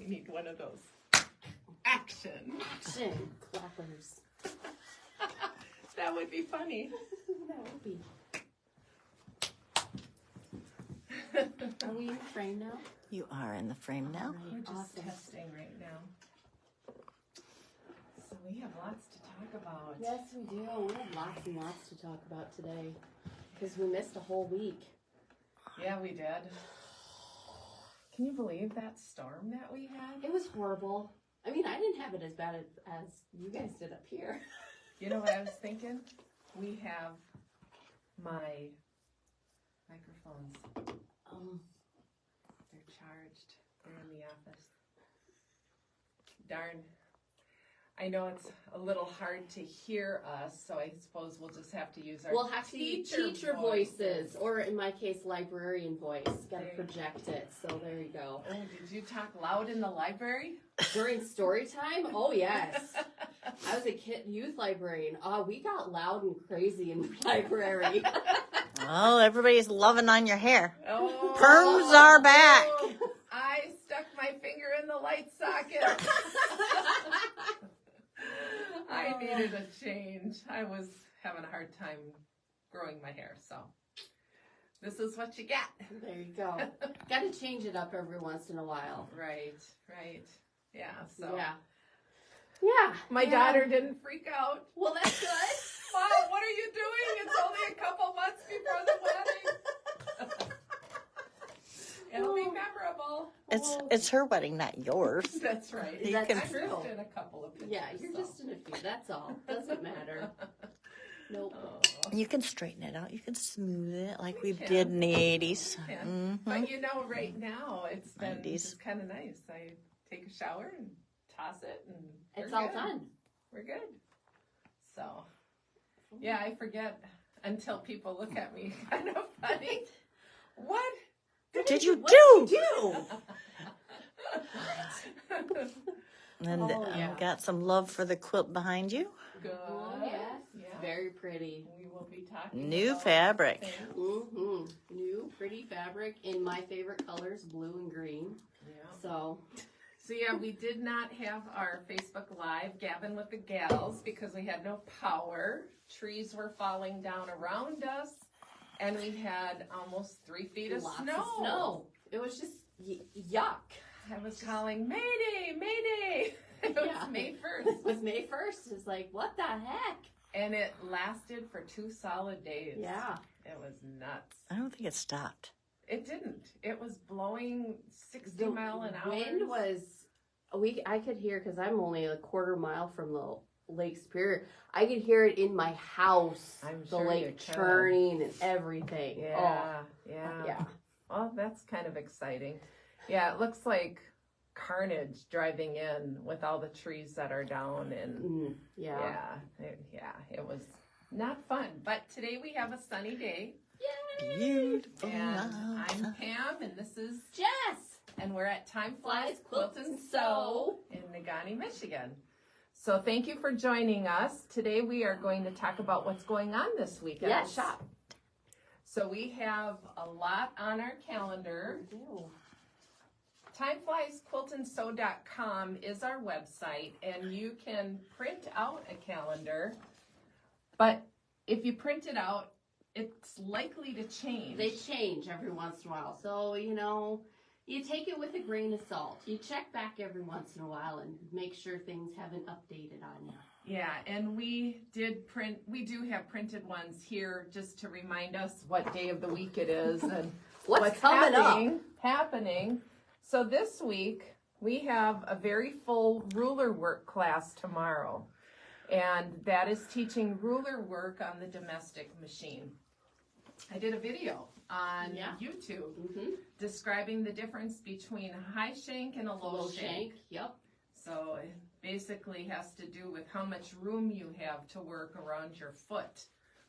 We need one of those. Action. Action. Clappers. That would be funny. That would be. Are we in the frame now? You are in the frame now. Right, We're just awesome. testing right now. So we have lots to talk about. Yes, we do. We have lots and lots to talk about today because we missed a whole week. Yeah, we did. Can you believe that storm that we had? It was horrible. I mean, I didn't have it as bad as you guys did up here. You know what I was thinking? We have my microphones. They're charged. They're in the office. Darn. I know it's a little hard to hear us, so I suppose we'll just have to use our We'll have to use teacher voices, or in my case, librarian voice. Got to project it, so there you go. Oh, did you talk loud in the library? During story time? Oh, yes. I was a youth librarian. Oh, we got loud and crazy in the library. Well, everybody's loving on your hair. Oh, Perms are back. I stuck my finger in the light socket. I needed a change. I was having a hard time growing my hair, so this is what you get. There you go. Got to change it up every once in a while. Right. Yeah, so. Yeah. My daughter didn't freak out. Well, that's good. Mom, what are you doing? It's only a couple months before the wedding. It'll be memorable. It's her wedding, not yours. That's right. You That's can- I'm true. just in a couple of pictures. Yeah, you're just in a few. That's all. Doesn't matter. Nope. You can straighten it out. You can smooth it like we can. did in the 80s. Yeah. Mhm. But you know, right now it's been 90s. just kind of nice. I take a shower and toss it, and It's we're all good. done. We're good. So, yeah, I forget until people look at me kind of funny. What Did you What do? did you do? And Oh, yeah. got some love for the quilt behind you. Good. Oh, yes. Yeah. Very pretty. We will be talking New about fabric. things. Mm-hmm. New, pretty fabric in my favorite colors, blue and green. Yeah. So, So yeah, we did not have our Facebook Live Gabbing with the Gals because we had no power. Trees were falling down around us, and we had almost 3 feet of lots snow. of snow. It was just yuck. I was calling, Mayday, Mayday. It was Yeah. May 1st. It was May 1st. It's like, what the heck? And it lasted for 2 solid days. Yeah. It was nuts. I don't think it stopped. It didn't. It was blowing 60 mile an hour. Wind was, I could hear, because I'm only a quarter mile from the Lake Superior. I could hear it in my house. I'm the sure you lake could. churning and everything. Yeah, Oh, yeah. yeah. Well, that's kind of exciting. Yeah, it looks like carnage driving in with all the trees that are down, and Yeah. it was not fun. But today we have a sunny day, Beautiful. and I'm Pam, and this is Jess. and we're at Time Flies Flies, Quilt and Sew in Negaunee, Michigan. So thank you for joining us. Today we are going to talk about what's going on this week at our Yes. shop. So we have a lot on our calendar. TimefliesQuiltandSew.com is our website, and you can print out a calendar. But if you print it out, it's likely to change. They change every once in a while. So, you take it with a grain of salt. You check back every once in a while and make sure things haven't updated on you. Yeah, and we do have printed ones here just to remind us what day of the week it is and What's coming happening. So this week we have a very full ruler work class tomorrow, and that is teaching ruler work on the domestic machine. I did a video on YouTube describing the difference between a high shank and a low shank. Yep. So it basically has to do with how much room you have to work around your foot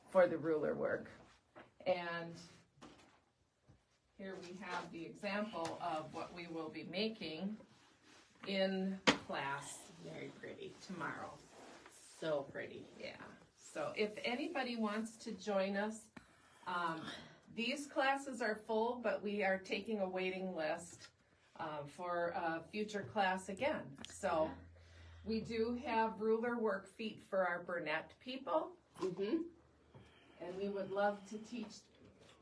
for the ruler work. And here we have the example of what we will be making in class Very pretty. tomorrow. So pretty. Yeah. So if anybody wants to join us, these classes are full, but we are taking a waiting list. for a future class again. So we do have ruler work feet for our brunette people. Mm-hmm. And we would love to teach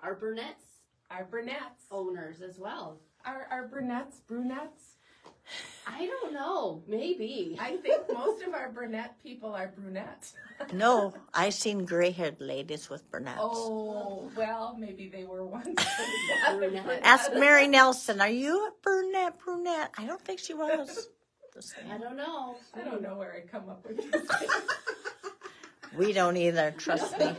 Our brunettes our brunettes. owners as well. Our brunettes brunettes? I don't know. Maybe. I think most of our brunette people are brunettes. No, I seen gray-haired ladies with brunettes. Oh, well, maybe they were once Brunette. Ask Mary Nelson, are you a brunette? I don't think she was. Just saying. I don't know. I don't know where I come up with these things. We don't either, trust me.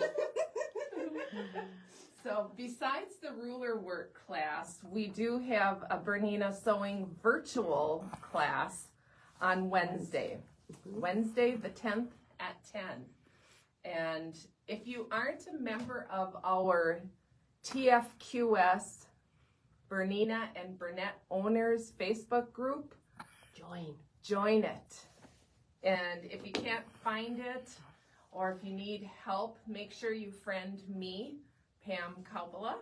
So besides the ruler work class, we do have a Bernina sewing virtual class on Wednesday. Wednesday the 10th at 10. And if you aren't a member of our TFQS Bernina and Burnett Owners Facebook group, join it. And if you can't find it, or if you need help, make sure you friend me, Pam Kaubala,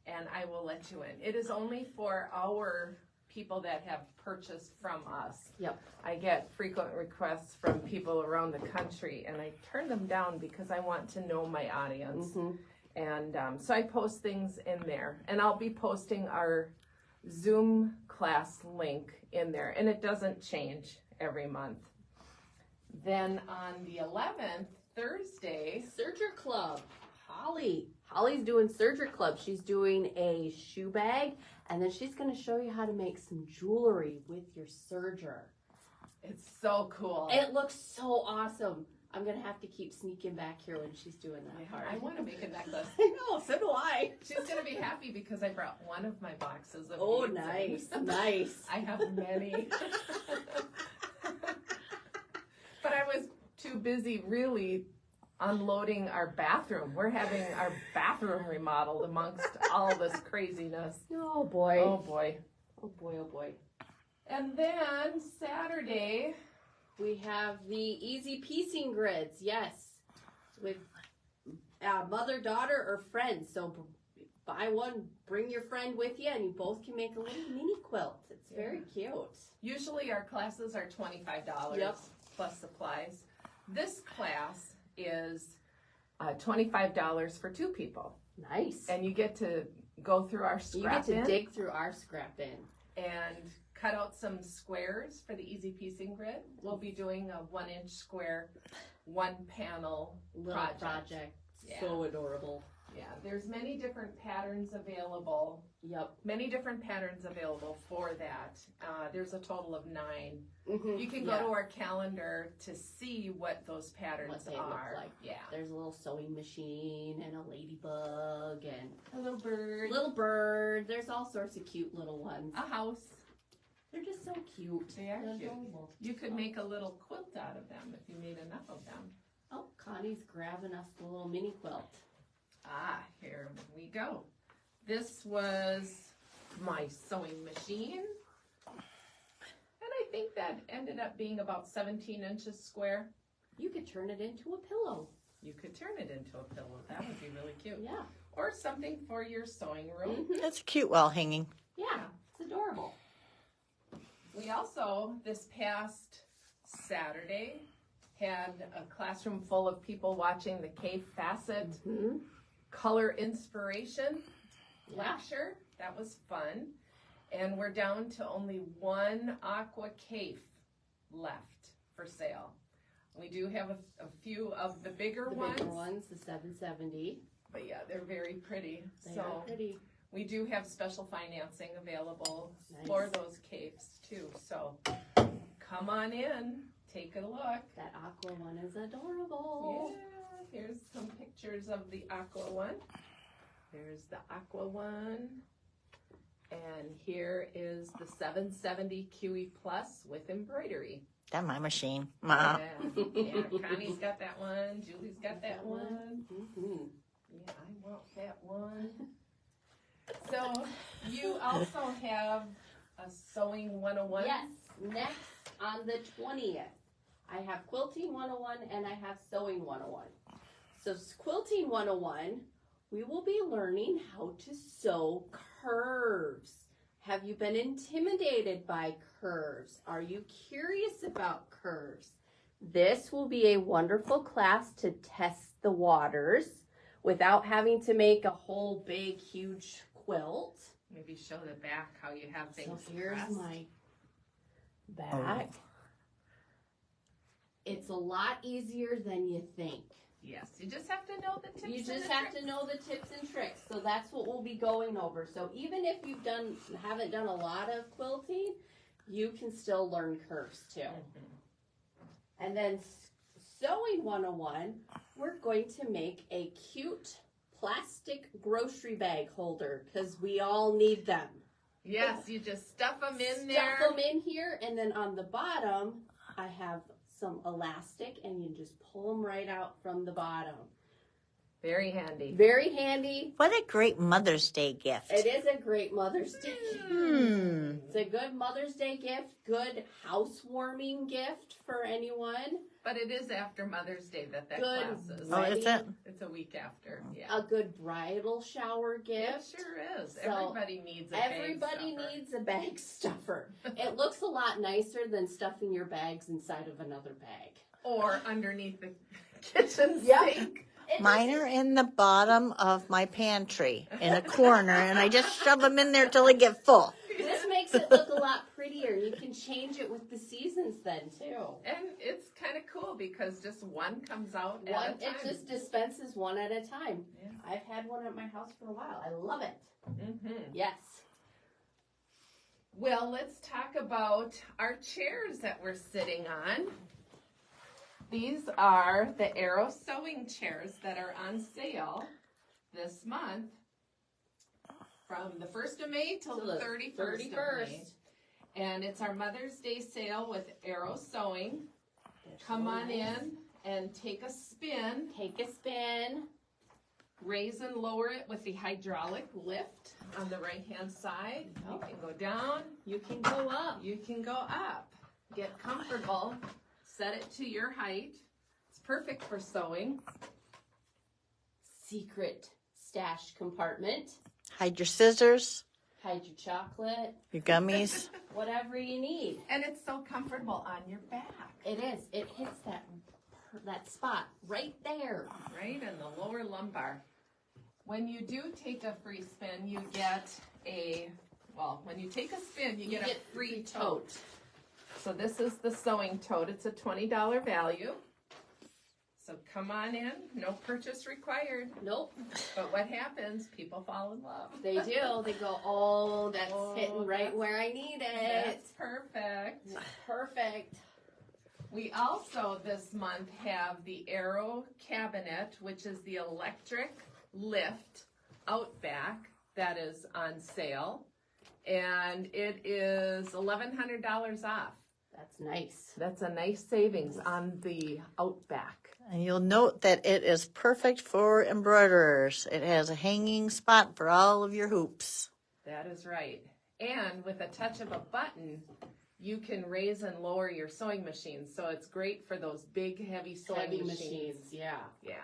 and I will let you in. It is only for our people that have purchased from us. Yep. I get frequent requests from people around the country, and I turn them down because I want to know my audience. Mm-hmm. And so I post things in there, and I'll be posting our Zoom class link in there, and it doesn't change every month. Then on the 11th, Thursday, Serger Club. Holly's doing Serger Club. She's doing a shoe bag, and then she's going to show you how to make some jewelry with your serger. it's so cool. It looks so awesome. I'm going to have to keep sneaking back here when she's doing that part. I want to make a necklace. I know, so do I. She's going to be happy because I brought one of my boxes of Oh, beads in. nice, nice. I have many. But I was too busy really unloading our bathroom. We're having our bathroom remodeled amongst all this craziness. Oh, boy. Oh boy. Oh, boy, oh, boy. And then Saturday, We have the easy piecing grids, yes, with mother, daughter, or friend. So buy one, bring your friend with you, and you both can make a little mini quilt. It's very cute. usually our classes are $25 Yep. plus supplies. This class is $25 for two people. Nice. And you get to go through our You scrap get to bin dig through our scrap bin. and cut out some squares for the easy piecing grid. We'll be doing a 1-inch square, one panel Little project. Yeah. So adorable. Yeah, there's many different patterns available. Yep. Many different patterns available for that. There's a total of 9. Mm-hmm. You can go to our calendar to see what those patterns What they are. look like. Yeah. There's a little sewing machine and a ladybug and A little bird. little bird. There's all sorts of cute little ones. A house. They're just so cute. They are They're cute. adorable. You could make a little quilt out of them if you made enough of them. Oh, Connie's grabbing us the little mini quilt. Ah, here we go. This was my sewing machine. And I think that ended up being about 17 inches square. You could turn it into a pillow. You could turn it into a pillow. That would be really cute. Yeah. Or something for your sewing room. Mhm. That's a cute wall hanging. Yeah, it's adorable. We also, this past Saturday, had a classroom full of people watching the K Facet Mm-hmm. Color Inspiration Yeah. lecture. That was fun. And we're down to only one aqua cape left for sale. We do have a few of the bigger The ones, bigger ones, the 770. but yeah, they're very pretty. They So are pretty. we do have special financing available Nice. for those capes too. So come on in, take a look. That aqua one is adorable. Yeah, here's some pictures of the aqua one. There's the aqua one. And here is the 770 QE Plus with embroidery. That's my machine. Yeah, yeah, Connie's got that one. Julie's got that one. Mm-hmm. Yeah, I want that one. So you also have a sewing 101. Yes, next on the 20th, I have Quilting 101 and I have Sewing 101. So Quilting 101, we will be learning how to sew curves. Have you been intimidated by curves? Are you curious about curves? This will be a wonderful class to test the waters without having to make a whole big, huge quilt. Maybe show the back how you have things So here's pressed. my back. It's a lot easier than you think. Yes, you just have to know the tips. You and just the have tricks. to know the tips and tricks. So that's what we'll be going over. So even if you haven't done a lot of quilting, you can still learn curves too. And then sewing 101, we're going to make a cute plastic grocery bag holder because we all need them. Yes, you just stuff them in there. Stuff them in here, and then on the bottom, I have some elastic, and you just pull them right out from the bottom. Very handy. Very handy. What a great Mother's Day gift. It is a great Mother's Day gift. It's a good Mother's Day gift, good housewarming gift for anyone. But it is after Mother's Day that Good. class is. Oh, is it? It's a week after. Yeah. A good bridal shower It gift. sure is. So, everybody needs a bag Everybody stuffer. needs a bag stuffer. It looks a lot nicer than stuffing your bags inside of another bag. Or underneath the kitchen Yep. sink. Mine are in the bottom of my pantry in a corner, and I just shove them in there till they get full. This makes it look a lot prettier. You can change it with the seasons then too. And it's kind of cool because just one comes out at a It time. just dispenses one at a time. Yeah. I've had one at my house for a while. I love it. Mm-hmm. Yes. Well, let's talk about our chairs that we're sitting on. These are the Arrow sewing chairs that are on sale this month from the 1st of May till the 31st of May. And it's our Mother's Day sale with Arrow Sewing. Come on in and take a spin. Take a spin. Raise and lower it with the hydraulic lift on the right-hand side. You can go down. You can go up. You can go up. Get comfortable. Set it to your height. It's perfect for sewing. Secret stash compartment. Hide your scissors, Hide your chocolate. your gummies. Whatever you need. And it's so comfortable on your back. It is. It hits that spot right there. Right in the lower lumbar. When you do take a free spin, you get when you take a spin, you get a free tote. So this is the sewing tote. It's a $20 value. So come on in. No purchase required. Nope. But what happens? People fall in love. They do. They go, oh, that's hitting right that's- where I need it. That's perfect. Perfect. We also this month have the Arrow cabinet, which is the electric lift out back that is on sale. And it is $1,100 off. That's nice. That's a nice savings on the Outback. And you'll note that it is perfect for embroiderers. It has a hanging spot for all of your hoops. That is right. And with a touch of a button, you can raise and lower your sewing machines. So it's great for those big, heavy sewing Heavy machines. machines. Yeah. Yeah.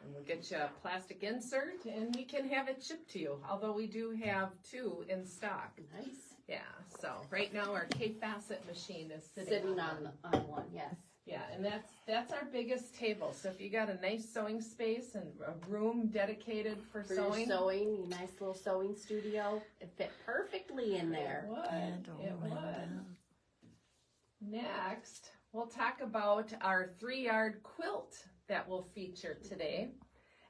And we'll get you a plastic insert and we can have it shipped to you. Although we do have 2 in stock. Nice. Yeah. So right now our Cape Bassett machine is Sitting on one, yes. Yeah, and that's our biggest table. So if you got a nice sewing space and a room dedicated for For sewing, your sewing, your nice little sewing studio, it fit perfectly in there. It would. Next, we'll talk about our 3-yard quilt that we'll feature today.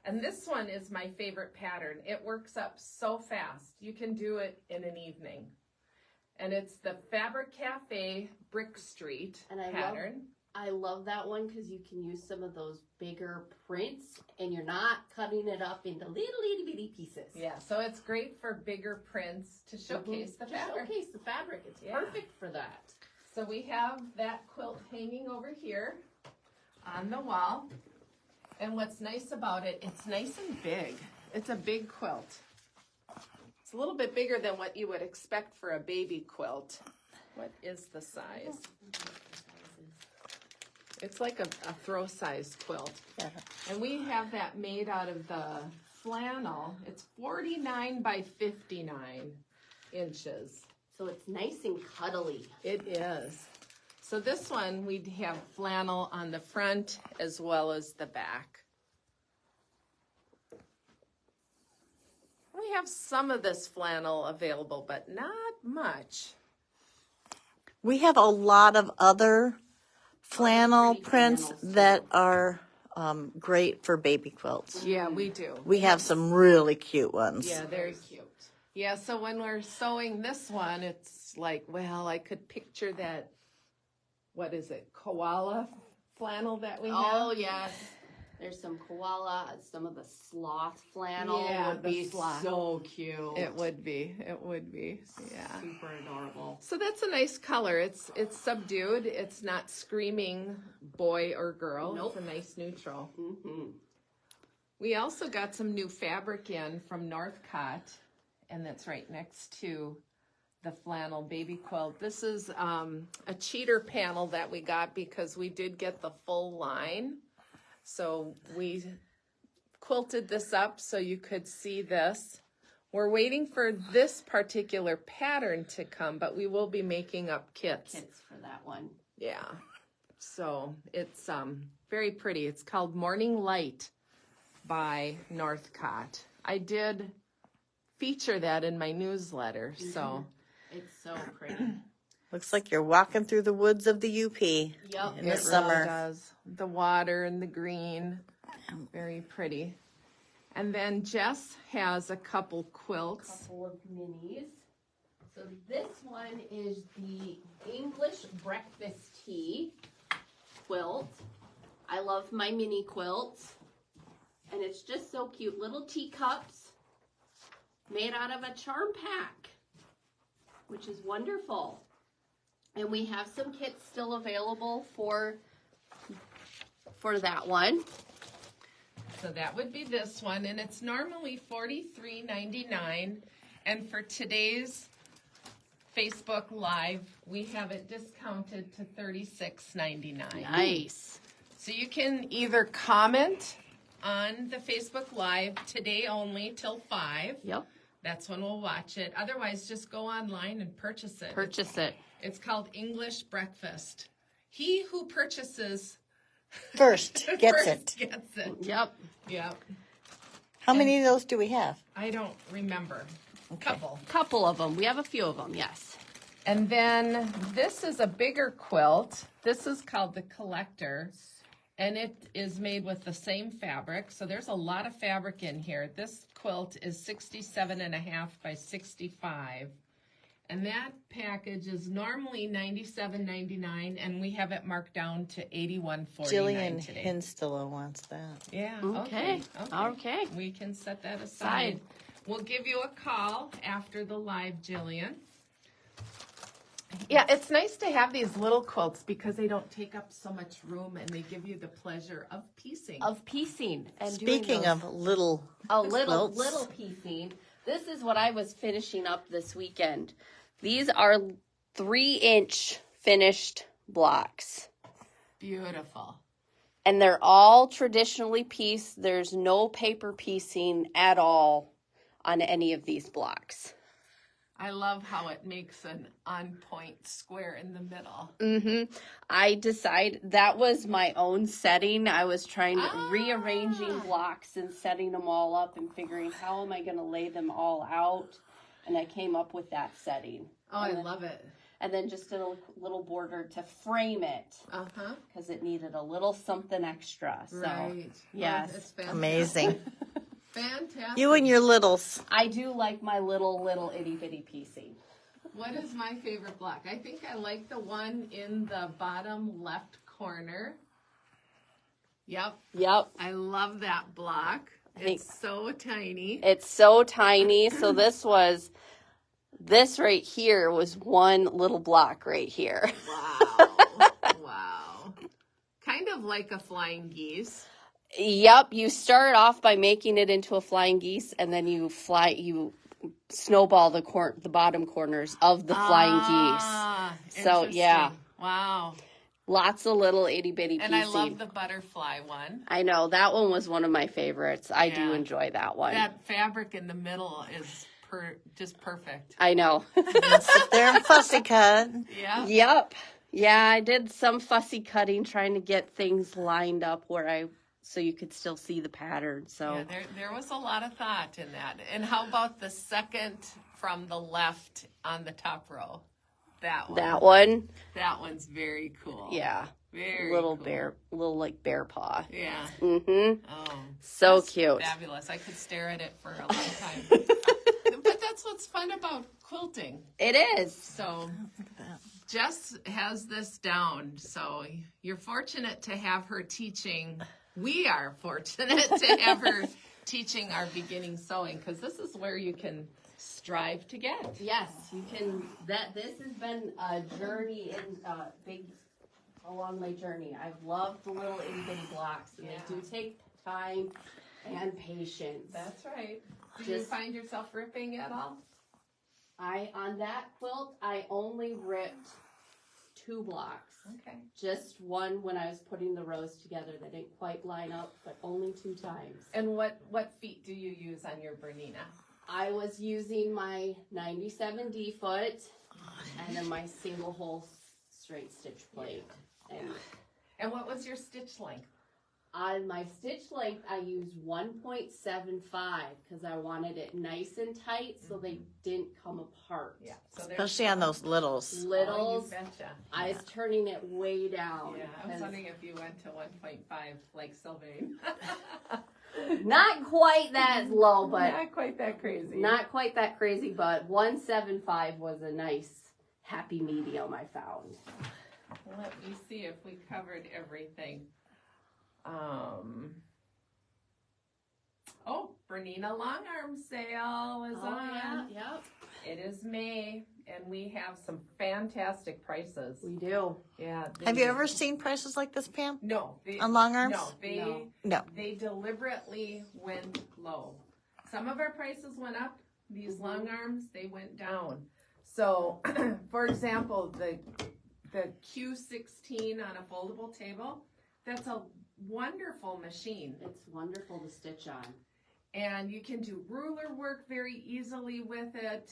And this one is my favorite pattern. It works up so fast. You can do it in an evening. And it's the Fabric Cafe Brick Street And I pattern. I love that one because you can use some of those bigger prints and you're not cutting it up into little itty bitty pieces. Yeah, so it's great for bigger prints to showcase the To fabric. showcase the fabric. It's Yeah. perfect for that. So we have that quilt hanging over here on the wall. And what's nice about it, it's nice and big. It's a big quilt. It's a little bit bigger than what you would expect for a baby quilt. What is the size? It's like a throw size quilt. Yeah. And we have that made out of the flannel. It's 49 by 59. inches. So it's nice and cuddly. It is. So this one, we'd have flannel on the front as well as the back. We have some of this flannel available, but not much. We have a lot of other flannel pretty prints flannels, too. that are great for baby quilts. Yeah, we do. We have some really cute ones. Yeah, they're cute. Yeah, so when we're sewing this one, it's like, well, I could picture that, what is it, koala flannel that we have? Oh, yes. There's some koala, some of the sloth flannel would the be sloth. so cute. It would be. It would be. Yeah. Super adorable. So that's a nice color. It's subdued. It's not screaming boy or girl. Nope. It's a nice neutral. Mm-hmm. We also got some new fabric in from Northcott, and that's right next to the flannel baby quilt. This is a cheater panel that we got because we did get the full line. So we quilted this up so you could see this. We're waiting for this particular pattern to come, but we will be making up kits. Kits for that one. Yeah. So it's very pretty. It's called Morning Light by Northcott. I did feature that in my newsletter, so. It's so pretty. Looks like you're walking through the woods of the UP Yep. in the It summer. really does. The water and the green, very pretty. And then Jess has a couple quilts. Couple of minis. So this one is the English breakfast tea quilt. I love my mini quilts. And it's just so cute. Little teacups made out of a charm pack, which is wonderful. And we have some kits still available for that one. So that would be this one, and it's normally $43.99. And for today's Facebook Live, we have it discounted to $36.99. Nice. So you can either comment on the Facebook Live today only till 5. Yep. That's when we'll watch it. Otherwise, just go online and purchase it. Purchase it. It's called English Breakfast. He who purchases First gets first it. gets it. Yep. Yep. How many of those do we have? I don't remember. Couple. Couple of them. We have a few of them, yes. And then this is a bigger quilt. This is called the Collector, and it is made with the same fabric. So there's a lot of fabric in here. This quilt is 67.5 by 65. And that package is normally $97.99, and we have it marked down to $81.49 Jillian today. Hinstilla wants that. Yeah. Okay. Okay. We can set that aside. We'll give you a call after the live, Jillian. Yeah, it's nice to have these little quilts because they don't take up so much room, and they give you the pleasure of piecing. Of piecing. And Speaking doing of little quilts. little piecing, this is what I was finishing up this weekend. These are 3-inch finished blocks. Beautiful. And they're all traditionally pieced. There's no paper piecing at all on any of these blocks. I love how it makes an on-point square in the middle. Mm-hmm. I decided that was my own setting. I was trying to rearranging blocks and setting them all up and figuring how am I going to lay them all out. And I came up with that setting. Oh, I love it. And then just did a little border to frame it Uh-huh. because it needed a little something extra. So, Right. yes. Well, it's fantastic. Amazing. Fantastic. You and your littles. I do like my little itty bitty piecing. What is my favorite block? I think I like the one in the bottom left corner. Yep. Yep. I love that block. think- It's so tiny. It's so tiny. So this right here was one little block right here. Wow. Wow. Kind of like a flying geese. Yep, you start off by making it into a flying geese, and then you snowball the bottom corners of the flying geese. So, yeah. Interesting. Wow. Lots of little itty bitty And piecing. I love the butterfly one. I know, that one was one of my favorites. I do Yeah. enjoy that one. That fabric in the middle is just perfect. I know. Sit there and fussy cut. Yeah. Yep. Yeah, I did some fussy cutting trying to get things lined up so you could still see the pattern. So Yeah, there was a lot of thought in that. And how about the second from the left on the top row? That one. that one, That one's very cool. yeah, Very little cool. little like bear paw. Yeah. Mm-hmm. Oh. So that's cute. Fabulous. I could stare at it for a long time. But that's what's fun about quilting. It is. So Jess has this down. So you're fortunate to have her teaching. We are fortunate to have her teaching our beginning sewing, because this is where you can strive to get. Yes, you can. This has been a journey along my journey. I've loved the little itty bitty blocks, and they do take time and patience. That's right. Do you find yourself ripping at all? On that quilt, I only ripped 2 blocks. Okay. Just one when I was putting the rows together that didn't quite line up, but only 2 times. And what feet do you use on your Bernina? I was using my 97 D foot and then my single hole straight stitch plate. And what was your stitch length? On my stitch length, I used 1.75 because I wanted it nice and tight so they didn't come apart. Yeah. So Especially on those littles. Littles, you betcha. I was turning it way down. Yeah, I was wondering if you went to 1.5 like Sylvain. Not quite that low, but Not quite that crazy. not quite that crazy, but 1.75 was a nice happy medium I found. Let me see if we covered everything. Bernina long arm sale is on. Yep. It is May, and we have some fantastic prices. We do. Yeah. Have you ever seen prices like this, Pam? No. On long arms? No. No. They deliberately went low. Some of our prices went up. These long arms, they went down. So, for example, the Q16 on a foldable table, that's a wonderful machine. It's wonderful to stitch on. And you can do ruler work very easily with it.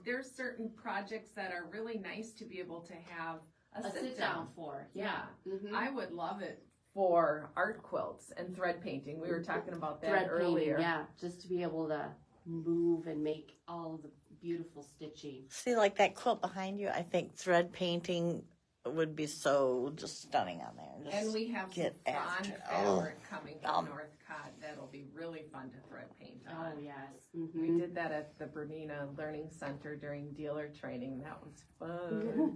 There's certain projects that are really nice to be able to have a sit down for. Yeah. Mm-hmm. I would love it for art quilts and thread painting. We were talking about that Thread earlier. painting, yeah, just to be able to move and make all of the beautiful stitching. See, like that quilt behind you, I think thread painting would be so just stunning on there. Just And we have some get fun after it. fabric coming from Oh. North Cod that'll be really fun to thread paint on. Oh, yes. We Mm-hmm. did that at the Bernina Learning Center during dealer training. That was fun.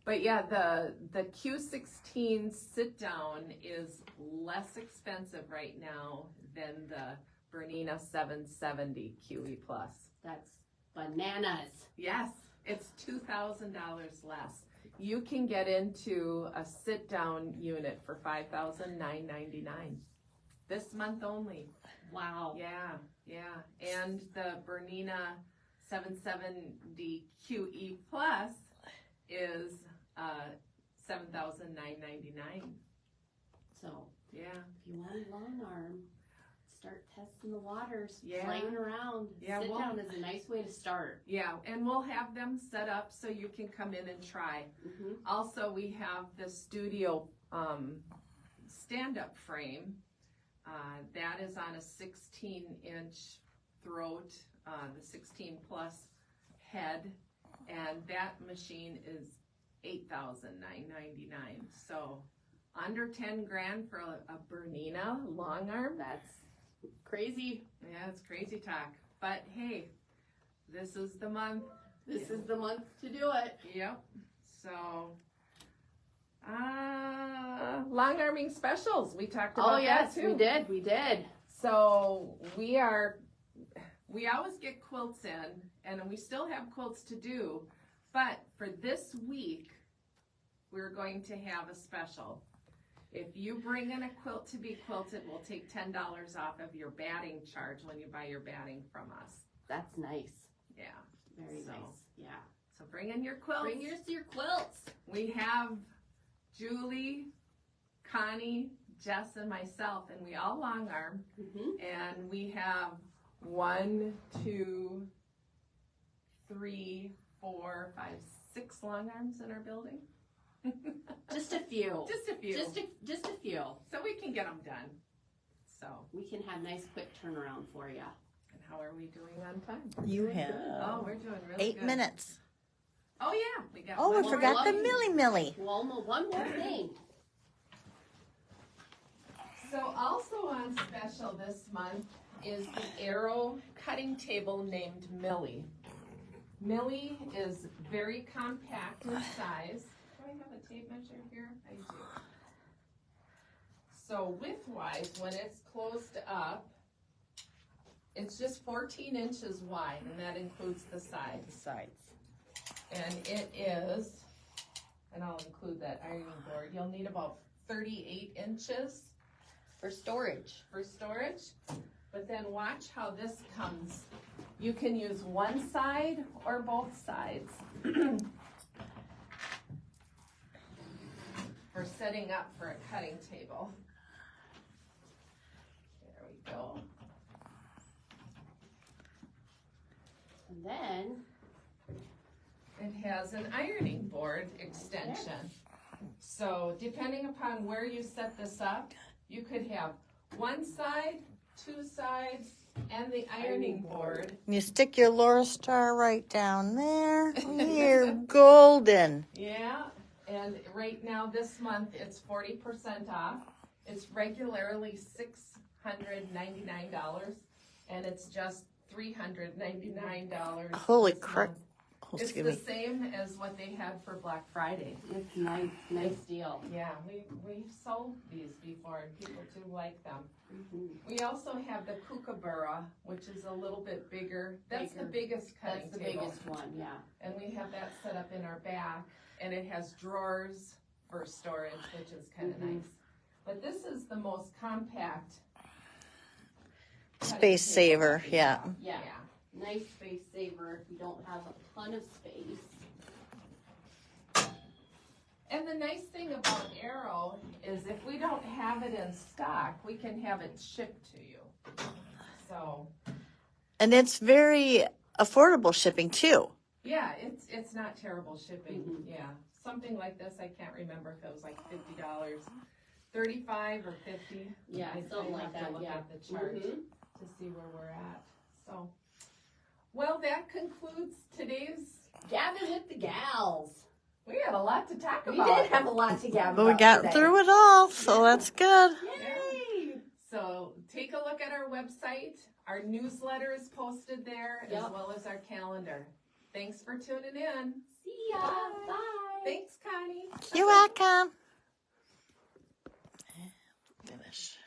But yeah, the Q16 sit down is less expensive right now than the Bernina 770 QE Plus. That's bananas. Yes, it's $2,000 less. You can get into a sit down unit for $5,999 this month only. Wow. Yeah. And the Bernina 770 QE Plus is $7,999. So, Yeah. if you want a long arm, start testing the waters, Yeah. playing around. Yeah, Sit well- down is a nice way to start. Yeah, and we'll have them set up so you can come in and try. Mm-hmm. Also, we have the studio stand-up frame. That is on a 16-inch throat, the 16 plus head, and that machine is $8,999. So under 10 grand for a Bernina long arm. That's crazy. Yeah, it's crazy talk. But hey, this is the month. This is the month to do it. Yep. So, long arming specials. We talked about that too. We did. So we always get quilts in, and we still have quilts to do, but for this week, we're going to have a special. If you bring in a quilt to be quilted, we'll take $10 off of your batting charge when you buy your batting from us. That's nice. Yeah. Very So- nice. Yeah. So bring in your quilts. Bring your quilts. We have Julie, Connie, Jess, and myself, and we all long arm. Mm-hmm. And we have 1, 2, 3, 4, 5, 6 long arms in our building. Just a few. Just a few. Just a few. So we can get them done. So, We can have nice quick turnaround for you. and how are we doing on time? You Oh, have we're doing really 8 good. minutes. Oh yeah, we got Oh, one I more. forgot the lucky. Millie Millie. Well, one more thing. So also on special this month is the Arrow cutting table named Millie. Millie is very compact in size. Do I have a tape measure here? I do. So width-wise, when it's closed up, it's just 14 inches wide, and that includes the sides. And it is, and I'll include that ironing board, you'll need about 38 inches For storage. for storage. But then watch how this comes. You can use one side or both sides for setting up for a cutting table. There we go. And then, It has an ironing board extension. So depending upon where you set this up, you could have one side, 2 sides, and the ironing board. You stick your Laura Star right down there. You're golden. Yeah, and right now this month it's 40% off. It's regularly $699, and it's just $399. Holy this crap. month. Oh, It's excuse the me. same as what they had for Black Friday. it's nice deal. Yeah, we've sold these before and people do like them. Mhm. We also have the kookaburra, which is a little bit bigger. That's the Bigger. biggest cutting That's the table. biggest one, yeah. And we have that set up in our back, and it has drawers for storage, which is kind of Mhm. nice. But this is the most compact cutting Space table saver, that we yeah. have. Yeah. Nice space saver if you don't have a ton of space. And the nice thing about Arrow is if we don't have it in stock, we can have it shipped to you. So, And it's very affordable shipping too. yeah, it's not terrible shipping. Mhm. Yeah, something like this, I can't remember if it was like $50, 35 or 50. Yeah, I something like have to that, look yeah. at the chart Mhm. to see where we're at. So, well, that concludes today's. Gabbing with the gals. We had a lot to talk We about. did have a lot to gab But we about got today. through it all, so that's good. Yay! So take a look at our website. Our newsletter is posted there as Yep. well as our calendar. Thanks for tuning in. See ya. Bye. Thanks, Connie. You're welcome. Finish.